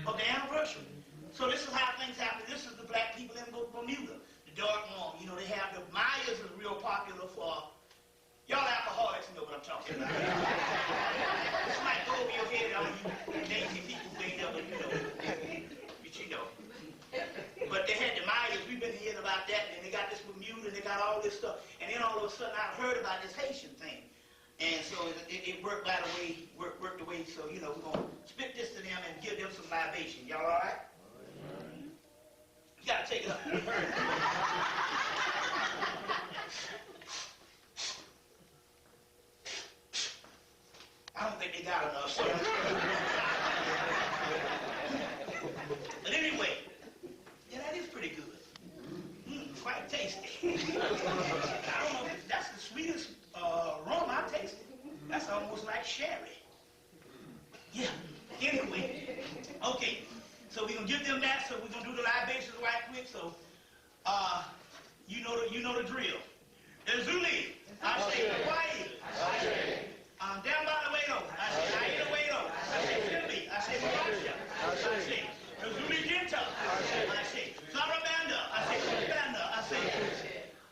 of the anniversary. So this is how things happen. This is the black people in Bermuda, the dark rum. They have the Mayas is real popular for, y'all alcoholics know what I'm talking about. This might go over your head on you lazy people who ain't never, But they had the Mayas, we've been hearing about that, and they got this Bermuda, and they got all this stuff. And then all of a sudden I heard about this Haitian thing. And so it worked the way, so, we're going to spit this to them and give them some libation. Y'all all right? You got to take it up. I don't think they got enough, so. But anyway, yeah, that is pretty good. Quite tasty. I don't know if that's the sweetest rum I've tasted. That's almost like sherry. Yeah. Anyway, okay. So we're gonna give them that. So we're gonna do the libations right quick. So, you know the drill. Ezuli, I say Hawaii. Down by the way though, I say Aida Wado. I say Philly. I say Malaysia. I say Ezuli Ginta. I say Zarabanda. I say Kubanda. I say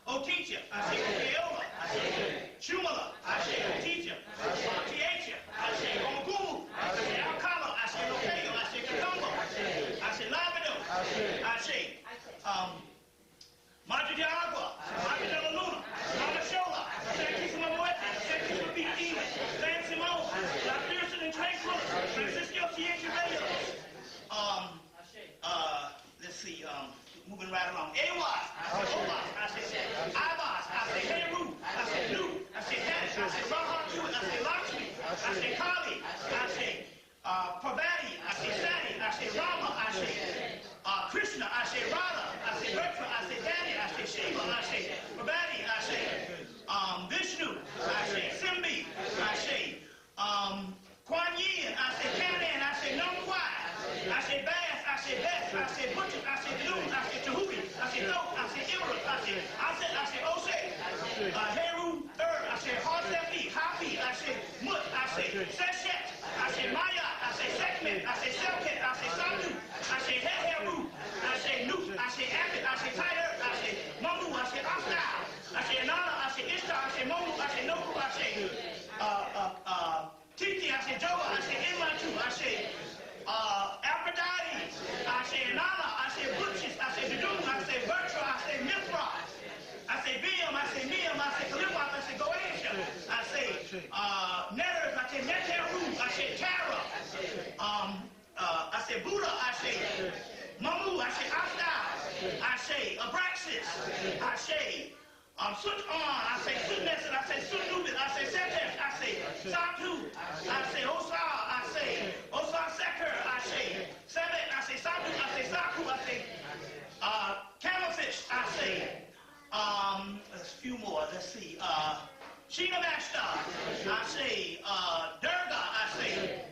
Oticha. I say Okeola. I say Shumala. I say Oticha. I say Otiacha. I say Ogu. I say Alcala. I say Lokeo. I say Katombo. I say Labado. I say Madre de Agua. Madre de la Luna. Mama Shola. San Kisima Moete. San Kisima Pitina. San Simone. La Pearson and Tranquil. Francisco T.H. Reyes. Let's see, moving right along. Awas, I say Owas, I say Abbas, I say Heru, I say Nu, I say Het, I say Rahatu, I say Lakshmi, I say Kali, I say Parvati, I say Sati, I say Rama, I say Krishna, I say Radha, I say Brahma, I say Dani, I say Shiva, I say Parvati, I say Vishnu, I say Simbi, I say Kuan Yin, I say Kanan, I say Nongwai, I say Bass, I say Beth, I say Butcher, I say Loon, I say Tahuti, I say Thoth, I say Imrut, I say Osei, Heru, I say Harsefi, Hafi, I say Mut, I say Seshet, I say Maya, I say Sekhmet, I say Selket, I say Satu, I say Heru, I say Nut, I say Abbott, I say Tyler, I say Mamu, I say Asta, I say Nana, I say Ishtar, I say Momu, I say Noku, I say Titi, I say Joa, I say Imatu, I say Aphrodite, I say Nala, I say Butchis, I say Dudum, I say Bertra, I say Mithra, I say Biam, I say Miam, I say Kalimwap, I say Goetia, I say Netters, I say Neteru, I say Tara, I say Buddha, I say Mamu, I say Asta, I say Abraxas, I say Sut-On, I say Sut-Nesset, I say Sut-Nubit, I say Setesh, I say Satu, I say Osa, I say Osa Seker, I say Sebet, I say Satu, I say Saku, I say Camelfish, I say There's a few more. Let's see. Sheena Master, I say. Durga, I say.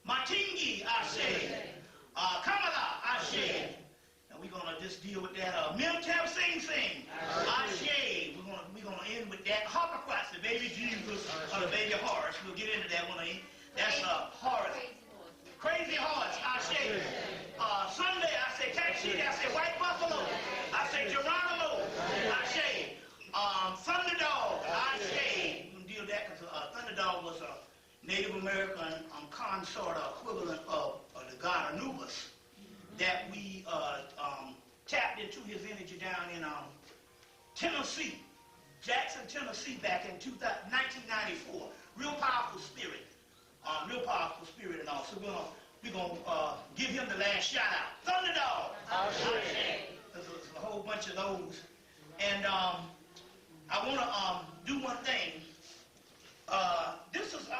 Matingi, I say. Kamala, I say. And we're gonna just deal with that. Miltab Sing Sing, I say. We're gonna end with that. Holocaust, the baby Jesus, or the baby Horse. We'll get into that one. That's Horse. Crazy Horse, I say. Sunday, I say. Taxi, I say. White Buffalo, I say. Geronimo, I say. Thunderdog, I say. We can deal with that because Thunderdog was a Native American consort equivalent of the god Anubis that we tapped into his energy down in Tennessee, Jackson, Tennessee, back in 1994. Real powerful spirit and all. So we're gonna give him the last shout out. Thunderdog, I say. There's a whole bunch of those, and I want to do one thing. I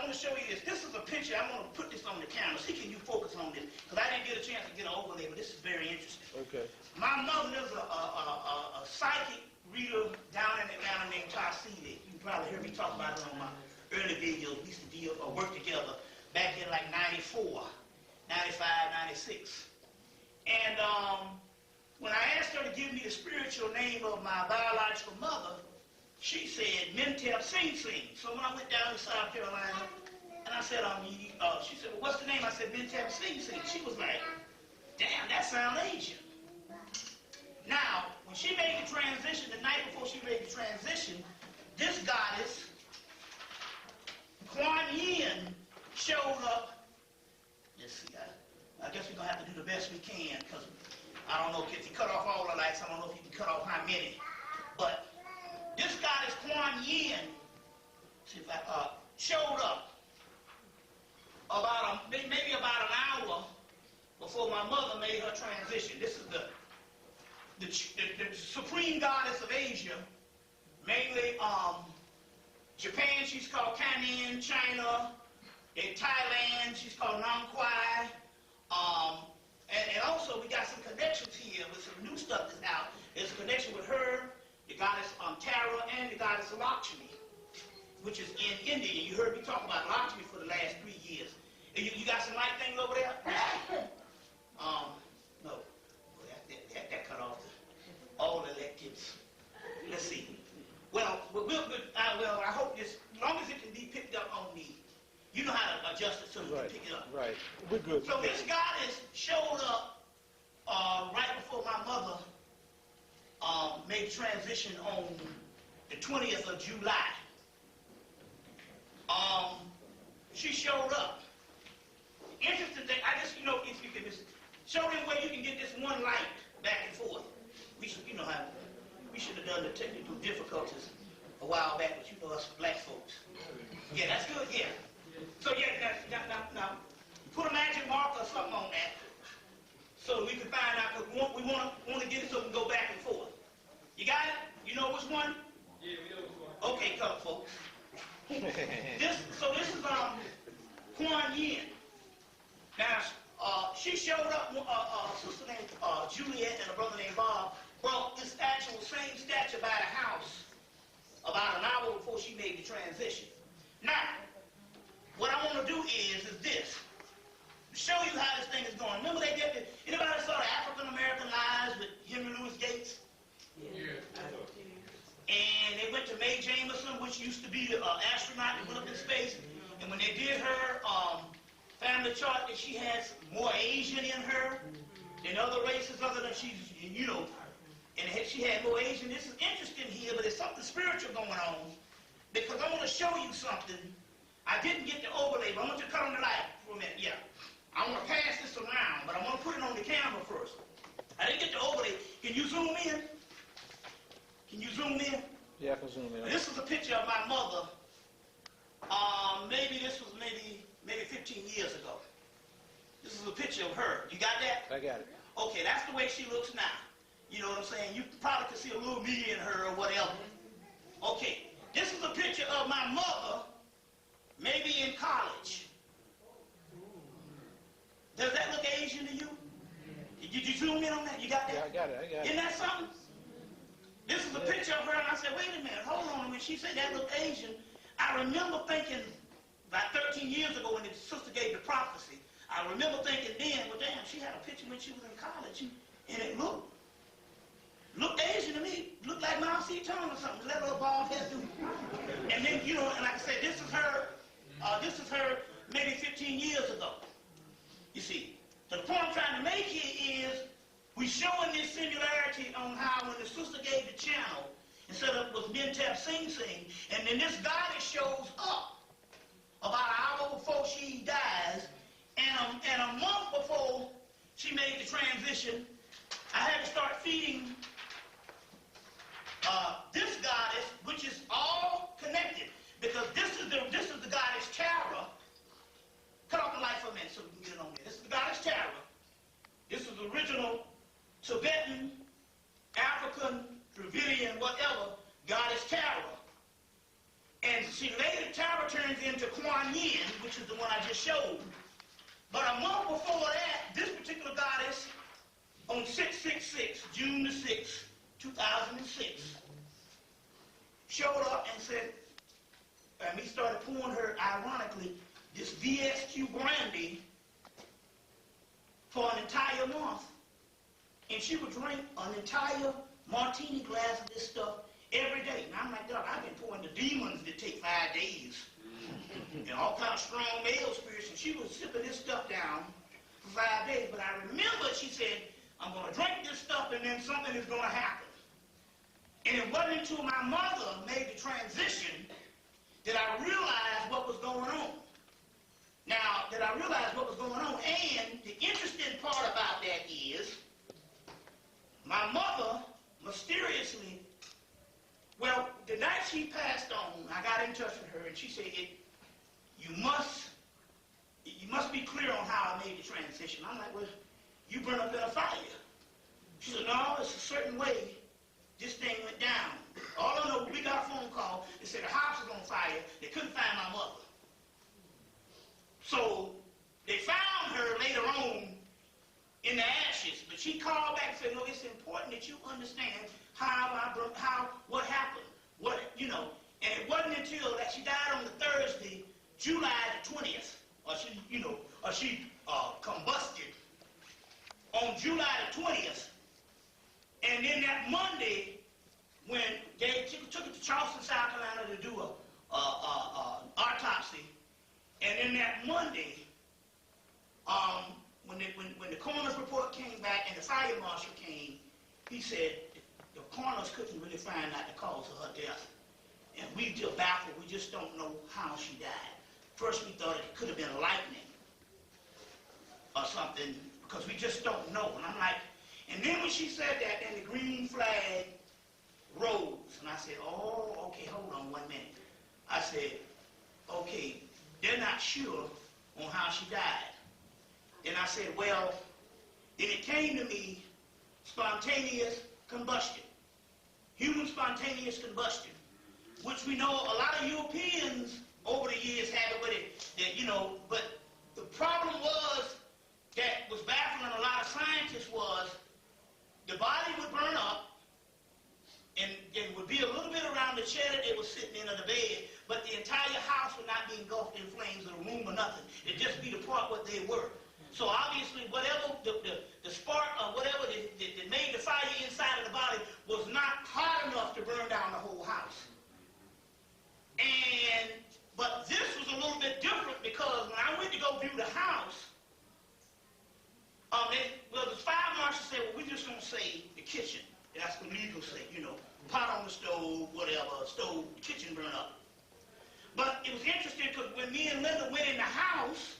want to show you this. This is a picture. I want to put this on the camera. See, can you focus on this? Because I didn't get a chance to get an overlay, but this is very interesting. Okay. My mother is a psychic reader down in Atlanta named Tarsidi. You probably heard me talk about it on my early videos. We used to work together back in like 94, 95, 96. And when I asked her to give me the spiritual name of my biological mother, she said, Mentep Sing Sing. So when I went down to South Carolina, and I said, she said, well, what's the name? I said, Mentep Sing Sing. She was like, damn, that sounds Asian. Now, when she made the transition, the night before she made the transition, this goddess, Kuan Yin, showed up. Let's see, I guess we're going to have to do the best we can, because I don't know if you cut off all the lights, I don't know if you can cut off how many, but this goddess Kuan Yin, showed up maybe about an hour before my mother made her transition. This is the supreme goddess of Asia, mainly Japan. She's called Kanin. China, in Thailand, she's called Nam Kwai. And also we got some connections here with some new stuff that's out. There's a connection with her, the goddess Tara, and the goddess Lakshmi, which is in India. You heard me talk about Lakshmi for the last 3 years. You got some light things over there? No. That cut off all the electives. Let's see. Well, I hope this, as long as it can be picked up on me, you know how to adjust it so you can pick it up. Right. We're good. So this goddess showed up right before my mother made the transition on the 20th of July. She showed up. Interesting thing, I just, if you can just show them where you can get this one light back and forth. We should have done the technical difficulties a while back, but you know us black folks. Yeah, that's good, yeah. So yeah, now put a magic marker or something on that so we can find out, because we want to get it so we can go back and forth. You got it? You know which one? Yeah, we know which one. Okay, come folks. This is Kuan Yin. Now, she showed up, a sister named Juliet and a brother named Bob brought this actual same statue by the house about an hour before she made the transition. Now, what I want to do is this. Show you how this thing is going. Remember anybody saw the African American Lives with Henry Louis Gates? Yeah. And they went to Mae Jemison, which used to be the astronaut that went up in space. And when they did her family chart, that she has more Asian in her than other races, other than she's, and she had more Asian. This is interesting here, but there's something spiritual going on, because I want to show you something. I didn't get the overlay, but I want you to cut on the light for a minute. Yeah. I want to pass this around, but I want to put it on the camera first. I didn't get the overlay. Can you zoom in? Can you zoom in? Yeah, I can zoom in. This is a picture of my mother. Maybe this was maybe 15 years ago. This is a picture of her. You got that? I got it. Okay, that's the way she looks now. You know what I'm saying? You probably can see a little me in her or whatever. Okay, this is a picture of my mother, maybe in college. Does that look Asian to you? Did you zoom in on that? You got that? Yeah, I got it. Isn't that something? This is a picture of her, and I said, wait a minute, hold on. When she said that looked Asian, I remember thinking, about 13 years ago when the sister gave the prophecy, I remember thinking then, well, damn, she had a picture when she was in college, and it looked Asian to me. Looked like Mao Zedong or something. That little bald head dude. And then, you know, and like I said, this is her maybe 15 years ago. You see. So the point I'm trying to make here is, we're showing this similarity on how when the sister gave the channel, instead of it was Mentep Sing Sing, and then this goddess shows up about an hour before she dies, and a month before she made the transition, I had to start feeding this goddess, which is all connected, because this is the goddess Tara. Cut off the light for a minute so we can get on there. This is the goddess Tara. This is the original Tibetan, African, Dravidian, whatever, goddess Tara. And see, later Tara turns into Kuan Yin, which is the one I just showed. But a month before that, this particular goddess, on 666, June the 6th, 2006, showed up and said, and we started pouring her, ironically, this VSQ brandy for an entire month. And she would drink an entire martini glass of this stuff every day. And I'm like, dog, I've been pouring the demons that take 5 days. And all kind of strong male spirits. And she was sipping this stuff down for 5 days. But I remember she said, I'm going to drink this stuff and then something is going to happen. And it wasn't until my mother made the transition that I realized what was going on. Now, that I realized what was going on, and the interesting part about that is, my mother mysteriously, well, the night she passed on, I got in touch with her, and she said, you must be clear on how I made the transition. I'm like, well, you burned up in a fire. She said, no, it's a certain way this thing went down. All I know, we got a phone call, they said the house was on fire, they couldn't find my mother. So they found her later on in the ashes, but she called back and said, no, it's important that you understand what happened, and it wasn't until that she died on the Thursday, July the 20th, or she combusted on July the 20th, and then that Monday, when they took it to Charleston, South Carolina to do an autopsy, and then that Monday, when the coroner's report came back and the fire marshal came, he said the coroners couldn't really find out the cause of her death. And we still baffled. We just don't know how she died. First we thought it could have been lightning or something, because we just don't know. And I'm like, and then when she said that, then the green flag rose. And I said, oh, okay, hold on 1 minute. I said, okay, they're not sure on how she died. And I said, well, then it came to me, spontaneous combustion. Human spontaneous combustion, which we know a lot of Europeans over the years have it with it, but the problem that was baffling a lot of scientists was the body would burn up, and there would be a little bit around the chair that they were sitting in or the bed, but the entire house would not be engulfed in flames or the room or nothing. It'd just be the part what they were. So obviously whatever the spark or whatever that made the fire inside of the body was not hot enough to burn down the whole house. But this was a little bit different, because when I went to go view the house, the fire marshal said, well, we're just going to say the kitchen. That's what legal say, pot on the stove, whatever, stove, the kitchen burned up. But it was interesting, because when me and Linda went in the house,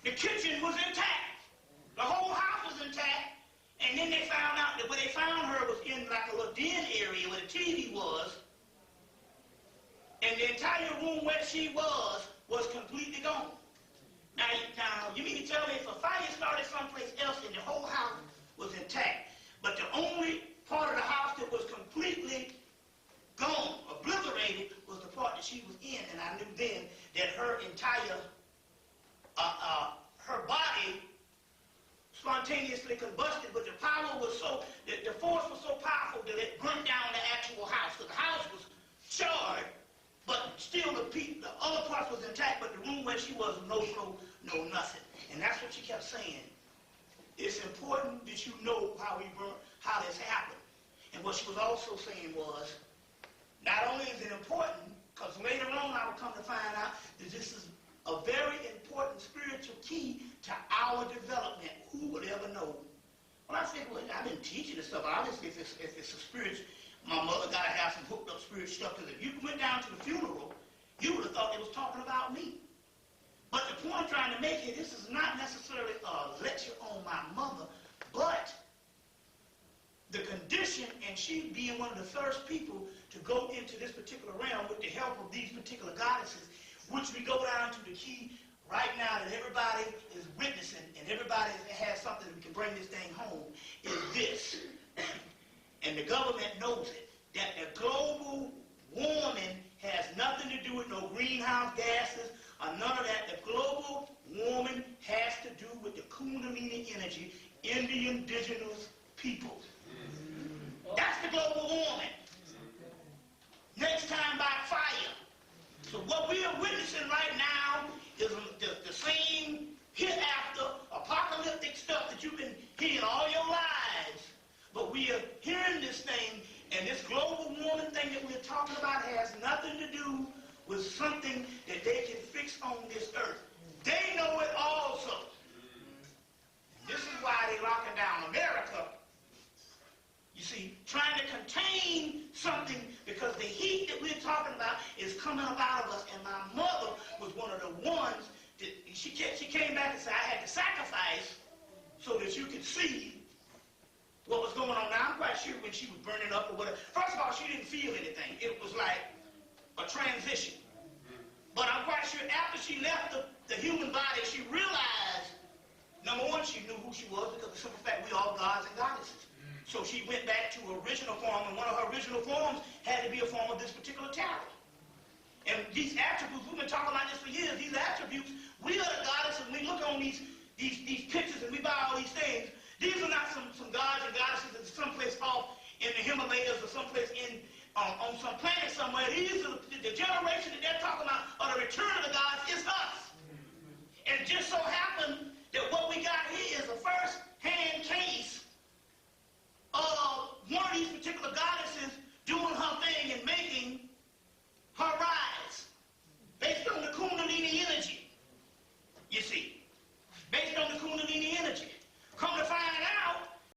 the kitchen was intact. The whole house was intact. And then they found out that where they found her was in like a little den area where the TV was. And the entire room where she was completely gone. Now, you mean to tell me if a fire started someplace else and the whole house was intact, but the only part of the house that was completely gone, obliterated, was the part that she was in, and I knew then that her entire, her body spontaneously combusted, but the power was so, the force was so powerful that it burnt down the actual house. So the house was charred, but still the other parts was intact, but the room where she was no flow, no nothing. And that's what she kept saying. It's important that you know how this happened. And what she was also saying was, not only is it important, because later on I will come to find out that this is a very important spiritual key to our development. Who would ever know? Well, I said, well, I've been teaching this stuff. Obviously, if it's a spiritual, my mother got to have some hooked up spiritual stuff, because if you went down to the funeral, you would have thought it was talking about me. But the point I'm trying to make here, this is not necessarily a lecture on my mother, but the condition, and she being one of the first people to go into this particular realm with the help of these particular goddesses, which we go down to the key right now that everybody is witnessing and everybody has something that we can bring this thing home, is this. And the government knows it, that the global warming has nothing to do with no greenhouse gases or none of that. The global warming has to do with the Kundalini energy in the indigenous peoples. That's the global warming. Next time by fire. So what we are witnessing right now is the same hereafter apocalyptic stuff that you've been hearing all your lives. But we are hearing this thing, and this global warming thing that we're talking about has nothing to do with something that they can fix on this earth. They know it also. This is why they're locking down America. You see, trying to contain something, because the heat that we're talking about is coming up out of us. And my mother was one of the ones that she came back and said, I had to sacrifice so that you could see what was going on. Now, I'm quite sure when she was burning up or whatever, first of all, she didn't feel anything. It was like a transition. But I'm quite sure after she left the human body, she realized, number one, she knew who she was, because of the simple fact we all gods and goddesses. So she went back to her original form, and one of her original forms had to be a form of this particular tarot. And these attributes, we've been talking about this for years, these attributes, we are the goddesses, and we look on these pictures and we buy all these things. These are not some gods and goddesses that's someplace off in the Himalayas or someplace on some planet somewhere. These are the generation that they're talking about, or the return of the gods, is us. And it just so happens